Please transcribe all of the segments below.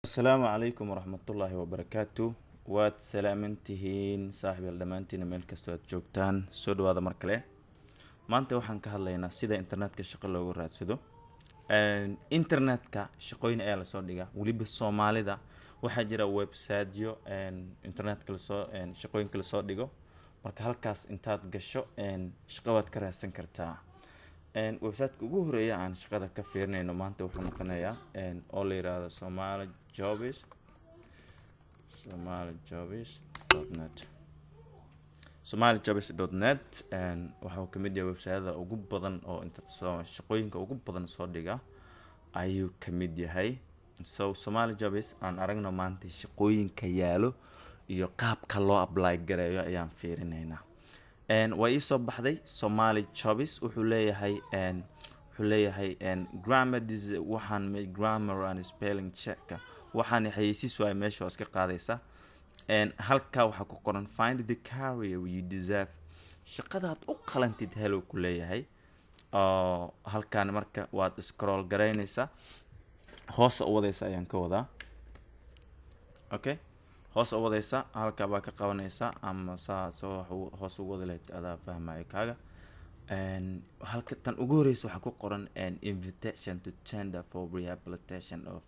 السلام عليكم ورحمة الله وبركاته waad salaamantihiin saaxiibayaal dhammaantiin meel kastoo aad joogtaan soo dhawaada mar kale maanta waxaan ka hadlaynaa sida internetka shaqo loogu raadsado internetka shaqooyin ayaa lasoo dhigaa weliba soomaalida waxaa jira websiteyo internetka lasoo shaqooyinka lasoo dhigo marka halkaas intaad gasho shaqo waad ka raadsan kartaa websiteka ugu horeeya aan shaqada ka fiirinayno maanta wuxuu noqonayaa oo la yiraahdo somalijobs.net waxaa ka mid yahay websiteda ugu badan oo shaqooyinka ugu badan soo dhiga ayuu ka mid yahay somalijobs aan aragno maanta shaqooyinka yaalo iyo qaabka loo apply gareeyo ayaan fiirinaynaa waa ii soo baxday somalijobs wuxuu leeyahay grammar waxaan grammar and spelling check waxaan xayeysiis waay meesha oo iska qaadaysa halka waxa ku qoran find the career you deserve shaqadaad u qalantid hello ku leeyahay halkaan marka waad scroll garaynaysaa hoos u wadaysa ayaan ka wadaa okay hoos u wadaysa halka baa ka qabanaysa ama soo hoos ugu wada leeyahay adaa fahmay kaaga halka tan ugu horeysa waxa ku qoran an invitation to tender for rehabilitation of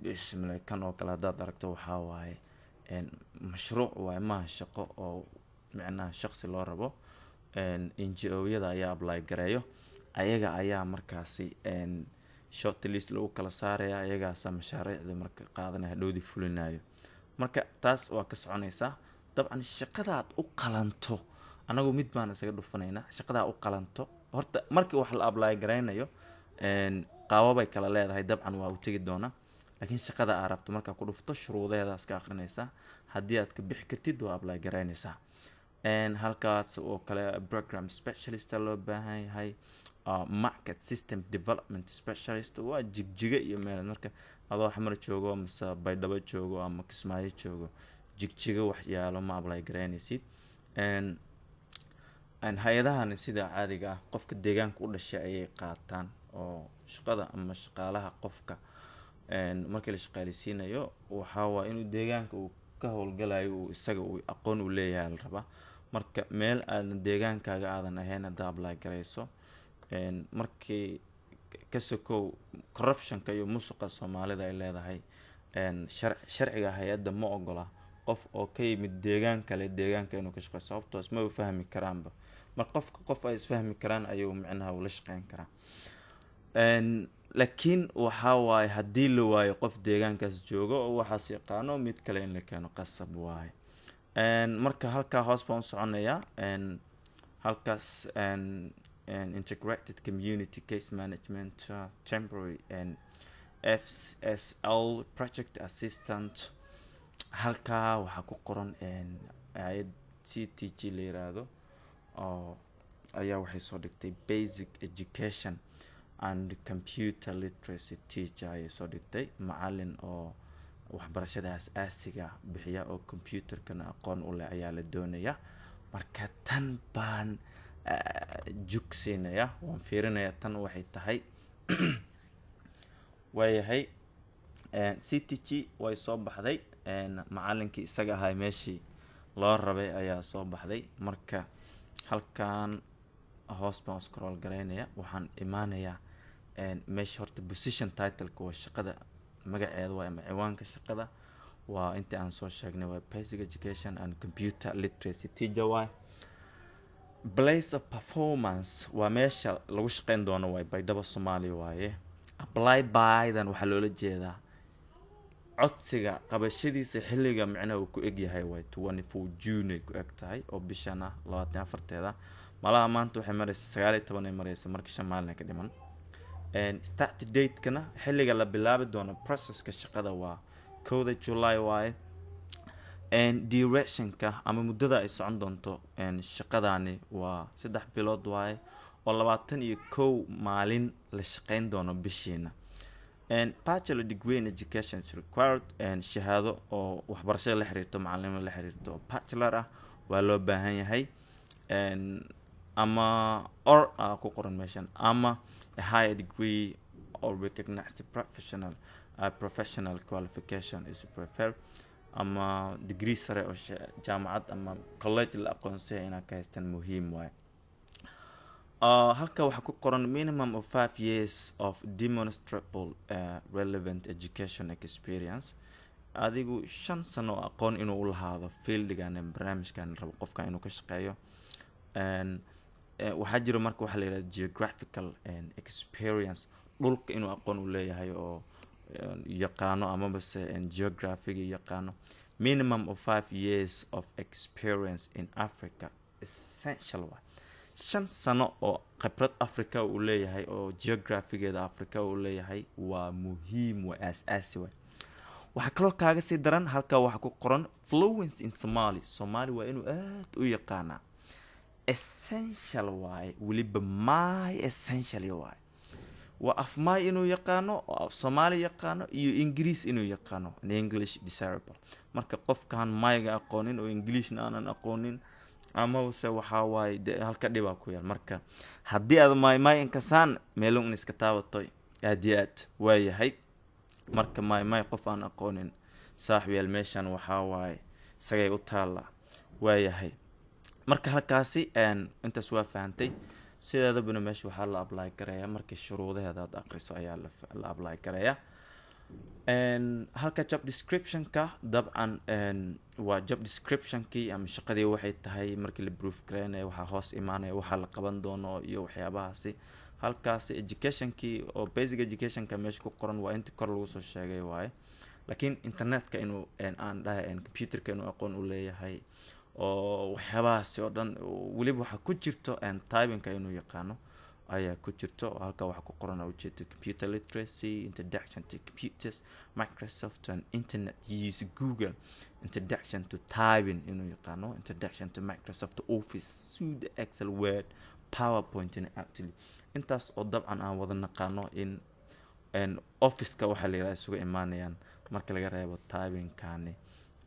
bismillah kan oo kala dad aragto waxa waaye mashruuc waaye ma shaqo oo macnaha shakhsi loo rabo NGO-yada ayaa apply gareeyo ayaga ayaa markaasi shortlist lagu kala saaraya ayaga mashaariicda marka qaadanaya dhowdi fulinayo marka taas waa ka soconaysa dabcan shaqadaad u qalanto anagu mid baan isaga dhufanayna shaqada u qalanto horta markii wax la apply gareynayo qaababay kala leedahay dabcan waa u tagi doona laakiin shaqada aad rabto marka ku dhufto shuruudaheeda iska akhrinaysa hadii aad ka bixi kartid waa apply gareynaysa halkaas oo kale program specialist loo baahan yahay market system development specialist waa jigjiga iyo meel marka adoo xamar joogo mise baydhabo joogo ama kismaayo joogo jigjiga waxyaalo ma apply gareynaysid hay'adahan sida caadiga ah qofka deegaanka u dhashay ayay qaataan oo shaqada ama shaqaalaha qofka markii la shaqaaleysiinayo waxa waa inuu deegaanka uu ka howlgalayo uu isaga uu aqoon u leeyahay la raba marka meel aad deegaankaaga aadan ahayn hada apply gareyso markii ka sokow corruptionka iyo musuqa Soomaalida ay leedahay sharciga hay'adda ma ogola qof oo ka yimid deegaan kale deegaanka inuu ka shaqeeyo sababtoo isma u fahmi karaanba mar qof ay isfahmi karaan ayuu macnaha ula shaqeyn karaa laakiin waxa waaye hadii la waayo qof deegaankaas joogo oo waxaas yaqaano mid kale in la keeno qasab waaye marka halka hoos baan soconayaa halkaas integrated community case management temporary and FSL project assistant halka waxa ku qoran ayad CTG la yiraahdo oo ayaa waxay soo dhigtay basic education and computer literacy teacher ay soo dhigtay macallin oo waxbarashada aasiga bixiya oo computerkana aqoon u leh ayaa la doonaya marka tan baan jugsinaya waan fiirinaya tan waxay tahay waayahay CTG way soo baxday macallinkii isaga ahaa meeshii loo rabay ayaa soo baxday marka halkaan hoos baan scroll gareynaya waxaan imaanayaa meesha horta position title-ka waa shaqada magaceeda waa ama ciwaanka shaqada waa inta aan soo sheegnay waa basic education and computer literacy teacher waa place of performance waa meesha lagu shaqeyn doono waa baydhabo Soomaaliya waaye apply by dan waxa loola jeedaa codsiga qabashadiisa xilliga macnaha uu ku eg yahay way 24 June ku eg tahay oo bishana 24teeda malaha maanta waxay maraysaa 19 ay maraysaa markii Soomaaliya ka dhiman start date kana xilliga la bilaabi doono processka shaqada waa 1 July waaye duration-ka ama muddada ay socon doonto shaqadaani waa 3 bilood waaye oo 21 maalin la shaqeyn doono bishiina bachelor degree in education is required shahaado oo waxbarashada la xiriirto macallinimo la xiriirto bachelor ah waa loo baahan yahay ama ku qoran meeshan ama a higher degree or recognized professional professional qualification is preferred ama degree sare oo jaamacad ama college la aqoonsaya inaad ka haystaan muhiim waaye. Halka waxaa ku qoran minimum of 5 years of demonstrable relevant education experience. adigu 5 sano oo aqoon inuu u lahaado fieldigan barnaamijkan rabo qofka inuu ka shaqeeyo. waxaa jiro marka waxa la yiraahdo geographical experience, dhulka inuu aqoon u leeyahay oo yaqaano ama base geography yaqaano. Minimum of 5 years of experience in Africa essential waa 5 sano oo khibrad Africa uu leeyahay oo geography-geeda Africa uu leeyahay waa muhiim, waa aas-aasi waa. waxaa kaloo kaaga sii daran halka waxa ku qoran fluency in Somali waa inuu aad u yaqaanaa. essential waaye, weliba my essential waaye. waa afmaay inuu yaqaano oo Somali yaqaano iyo English inuu yaqaano, English desirable. marka qofkaan mayga aqoonin oo Englishna aanan aqoonin ama wase waxa waaye halka dhibaa ku yaal. marka haddii aad may inkasaan meelun iska taabatoy aad iyo aad waayahay. marka may qof aan aqoonin saaxiibyaal meeshan waxa waaye sagay u taala waayahay. marka halkaasi intaas waa fahantay. sideedaba meesha waxaa la apply gareeyaa markii shuruudaheeda aad akhriso ayaa la apply gareeyaa. halka job description-ka dabcan waa job description-kii ama shaqadii waxay tahay markii la proof gareynayo waxaa hoos imaanaya waxaa la qaban doono iyo waxyaabahaasi. halkaasi education-kii oo basic education-ka meesha ku qoran waa inta kor lagu soo sheegay waaye. laakiin internet-ka inuu aan dhahay computer-ka inuu aqoon u leeyahay oo waxyaabahaasi oo dhan weliba waxaa ku jirto typing-ka inuu yaqaano ayaa ku jirto. halka waxaa ku qoran ujeedo computer literacy, introduction to computers, Microsoft and internet use, Google, introduction to typing inuu yaqaano, introduction to Microsoft Office, Suite, Excel, Word, PowerPoint and Outlook. intaas oo dabcan aan wada naqaano in office-ka waxa la yiraahdo isugu imaanayaan marka laga reebo typing-kaani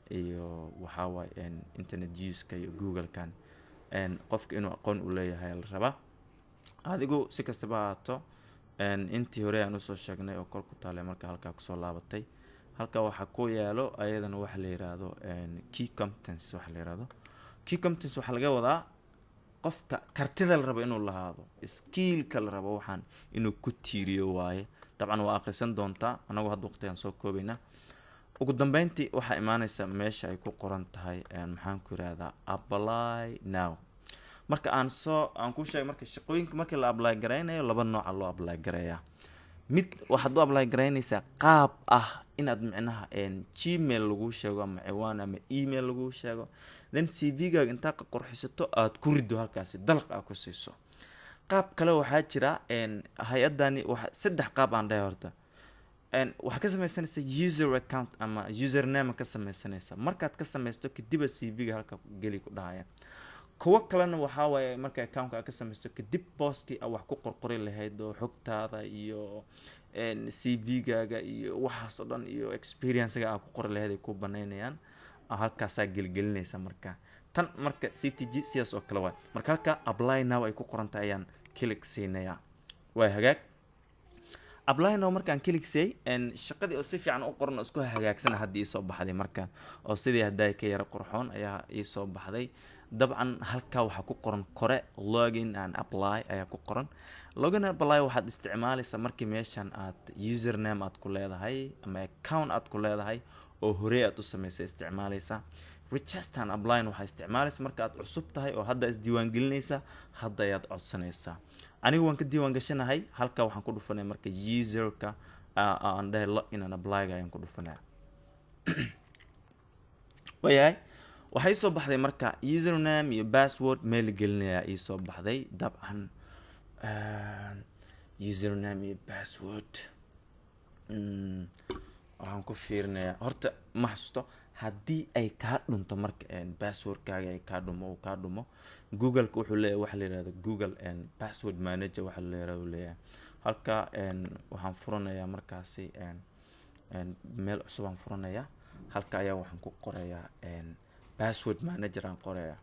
iyo waxa waaye internet use-ka iyo Google-kan qofka inuu aqoon u leeyahay la rabaa. adigu si kastaba haato intii hore aan usoo sheegnay oo kor ku taale marka halka ku soo laabatay. halka waxa ku yaalo ayadana waxa la yiraahdo key competence. waxa la yiraahdo key competence waxa laga wadaa qofka kartida la rabo inuu lahaado, skill-ka la rabo waxaan inuu ku tiiriyo waaye. dabcan waa akhrisan doontaa anagu hadda waqtigan soo koobayna. ugu dambeyntii waxa imaanaysa meesha ay ku qoran tahay maxaan ku yiraahdaa apply now. marka aan ku sheegay marka shaqooyinka marka la apply gareynayo laba nooc loo apply gareeyaa. mid waxaad u apply gareynaysaa qaab ah inaad micnaha Gmail lagu sheego ama ciwaan ama email lagu sheego, then CV-gaaga inta ka qorxisato aad ku rido halkaasi dalq aad ku siiso. qaab kale waxaa jira hay'adani waxa 3 qaab aan dhahay horta. waxa ka samaysanaysa user account ama username ka samaysanaysa. markaad ka samaysto kadib CV-ga halka gali ku dhahaya. kuwa kalena waxa waaye marka account-ka ka samaysto kadib post-kii wax ku qorqori lahayd oo xogtaada iyo CV-gaaga iyo waxaas oo dhan iyo experience-ga aad ku qori lahayd ay ku banaynayaan halkaas aad gelgelinaysa. marka tan marka CTG sidaas oo kale waa. marka halka apply now ay ku qoranta ayaan click siinaya. way hagaag apply now markaan click say shaqadii oo si fiican u qoran isku hagaagsan hadii soo baxday marka oo sidii haday ka yara qurxoon ayaa ii soo baxday. dabcan halka waxa ku qoran kore login and apply ayaa ku qoran. login and apply waxaad isticmaalaysaa markii meeshan aad username aad ku leedahay ama account aad ku leedahay oo hore aad u samaysay isticmaalaysaa. register and apply waxaad isticmaalaysaa marka aad cusub tahay oo hadda is diiwaan gelinaysaa, hadda ayaad codsanaysaa. anigu waan ka diiwaan gashanahay halka waxaan ku dhufanay marka user-ka aan dhahay login and apply ayaan ku dhufanay. wayahay waxay soo baxday marka username iyo password meel gelinaya ii soo baxday. dabcan username iyo password waxaan ku fiirinayaa horta ma xasuusto haddii ay kaa dhunto marka password-kaaga ay kaa dhumo Google-ka wuxuu leeyahay waxa la yiraahdo Google password manager waxa la yiraahdo leeyahay. halka waxaan furanayaa markaasi meel cusub aan furanayaa. halka ayaa waxaan ku qorayaa password manager aan qoraya.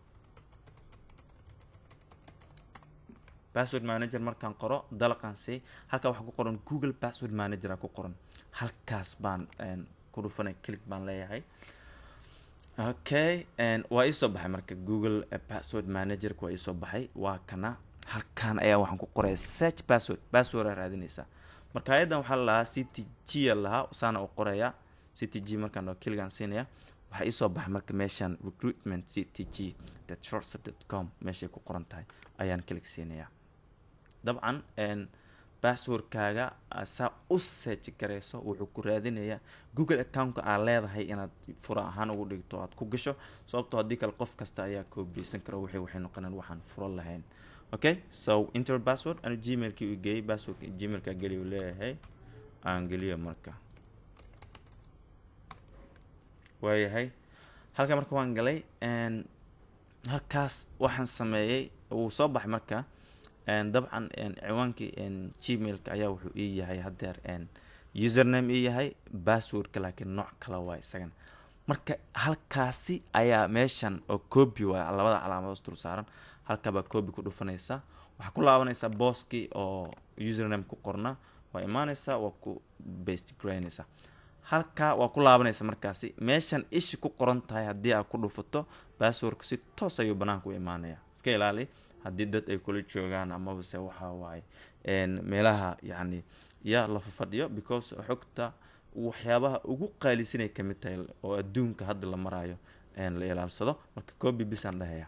password manager markaan qoro dalqansi halka waxa ku qoran Google password manager ku qoran. halkaas baan ku dhufanay, click baan leeyahay. Okay, waa isoo baxay marka Google password manager waa isoo baxay. Waa kana halkan ayaa waxaan ku qoray search password raadinaysa. Marka ayadan waxaa la CTG lahaa saana u qoraya CTG markaan oo kligan siinaya waxa isoo baxay marka meeshan recruitment ctg.trusted.com meeshay ku qoran tahay ayaan click siinaya. dabcan passwordkaaga saa u search gareyso wuxuu ku raadinayaa Google account aad leedahay inaad fura ahaan ugu dhigto aad ku gasho, sababtoo haddii kale qof kasta ayaa koobiyeysan kara waxay noqonayaan waxaan furo lahayn. Okay, so enter password and gmail-kii u geeyay password gmail-ka geliyo leeyahay aan geliyo marka waayahay. halka marka waan galay halkaas waxaan sameeyay uu soo baxay marka dabcan ciwaankii gmail-ka ayaa wuxuu ii yahay hadeer username ii yahay, passwordka laakiin nooc kale waa isagan. marka halkaasi ayaa meeshan oo copy waa labada calaamadood dul saaran, halka baa copy ku dhufanaysa, waxa ku laabanaysa booskii oo username ku qorna, waa imaanaysa waa ku paste gareynaysa, halka waa ku laabanaysa. markaasi meeshan ishi ku qoran tahay haddii aad ku dhufato passwordka si toos ayuu banaanka u imaanaya. iska ilaali haddii dad ay kula joogaan amaba se waxa waaye meelaha yacni yaa la fadhiyo, because xogta waxyaabaha ugu qaalisanay ka mid tahay oo adduunka hadda la marayo la ilaalsado. marka copy bisaan dhahaya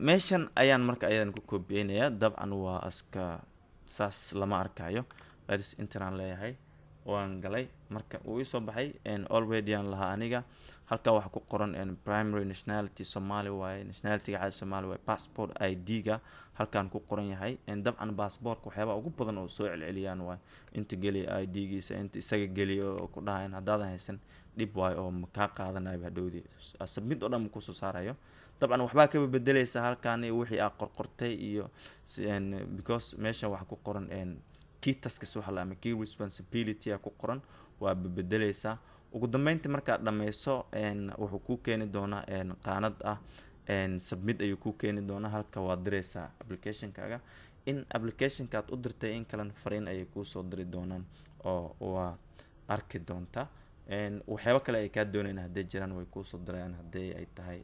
meeshan ayaan marka ayadan ku copyeynaya. dabcan waa aska saas lama arkayo, laris interaan leeyahay. waan galay marka uu isoo baxay already aan lahaa aniga. halka waxa ku qoran primary nationality Somali waaye, nationality caadi Somali waaye, passport ID-ga halkaan ku qoran yahay. dabcan passportka waxyaaba ugu badan oo soo celceliyaan waaye, inta geli ID-giisa inta isaga geliyo oo ku dhahayn haddaadan haysan dhib waaye oo ka qaadanayo hadhowdii submit oo dhan ku soo saarayo. dabcan waxbaa ka bedelaysa halkaan wixii aad qorqortay iyo because meesha waxa ku qoran key tasks waxa la ama key responsibility ku qoran waa bedelaysa. ugu dambeyntii markaad dhameyso wuxuu ku keeni doonaa qaanad ah submit ayuu ku keeni doonaa. halka waa diraysaa application-kaaga, in application-ka aad u dirtay in kale fariin ayay kuu soo diri doonaan oo waa arki doontaa. waxyaabo kale ay kaa doonayaan hadday jiraan way kuu soo dirayaan, haddii ay tahay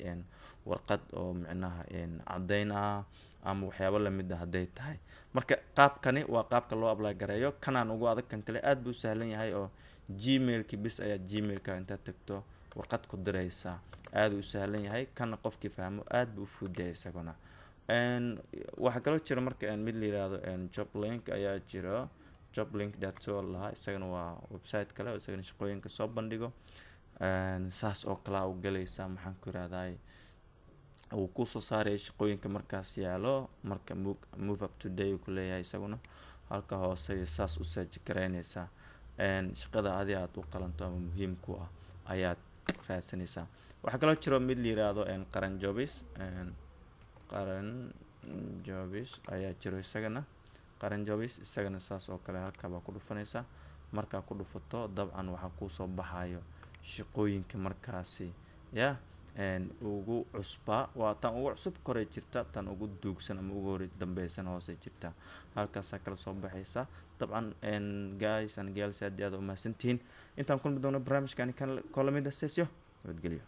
warqad oo micnaha caddayn ah ama waxyaabo lamid ah hadday tahay. marka qaabkani waa qaabka loo apply gareeyo. kanaan ugu adag, kan kale aad buu sahlan yahay oo gmail-ki bis ayaa gmail-ka intaad tagto warqad ku diraysa, aad u sahlan yahay. kana qofkii fahmo aad buu u fududeeyay isaguna. waxa kaloo jira marka mid la yiraahdo job link ayaa jira, joblink.co lahaa, isagana waa website kale oo isagana shaqooyinka soo bandhigo. saas oo kala u galaysa maxaan ku yiraahdaa uu ku soo saaray shaqooyinka markaas yaalo. marka move up today ku leeyahay isaguna halka hoose saas u search gareynaysa shaqada aad u qalanto ama muhiim ku ah ayaad raadsanaysaa. waxa kaloo jira mid la yiraahdo qaran jobs ayaa jiro isagana qaran jobs isagana saas oo kale halka baa ku dhufanaysa. marka ku dhufato dabcan waxa ku soo baxayo shaqooyinka markaasi ugu cusba waa tan ugu cusub kore jirta, tan ugu duugsan ama ugu hore dambaysan hoose jirta, halkaas kala soo baxaysa. dabcan guys and girls aad u mahadsantihiin. intaan kulmi doono barnaamijkan kala mid ah sesio nabadgelyo.